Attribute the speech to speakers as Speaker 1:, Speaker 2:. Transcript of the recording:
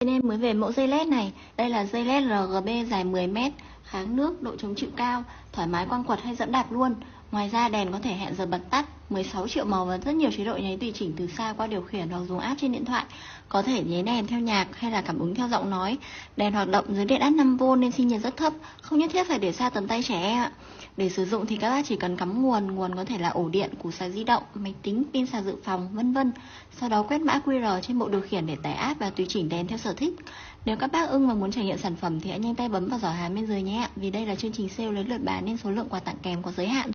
Speaker 1: Bên em mới về mẫu dây led này. Đây là dây led RGB dài 10 m, kháng nước, độ chống chịu cao, thoải mái quăng quật hay dẫm đạp luôn. Ngoài ra đèn có thể hẹn giờ bật tắt, 16 triệu màu và rất nhiều chế độ nháy tùy chỉnh từ xa qua điều khiển hoặc dùng app trên điện thoại. Có thể nháy đèn theo nhạc hay là cảm ứng theo giọng nói. Đèn hoạt động dưới điện áp 5V nên sinh nhiệt rất thấp, không nhất thiết phải để xa tầm tay trẻ em ạ. Để sử dụng thì các bác chỉ cần cắm nguồn có thể là ổ điện, củ sạc di động, máy tính, pin sạc dự phòng, vân vân. Sau đó quét mã QR trên bộ điều khiển để tải app và tùy chỉnh đèn theo sở thích. Nếu các bác ưng và muốn trải nghiệm sản phẩm thì hãy nhanh tay bấm vào giỏ hàng bên dưới nhé ạ, vì đây là chương trình sale lấy lượt bán nên số lượng quà tặng kèm có giới hạn.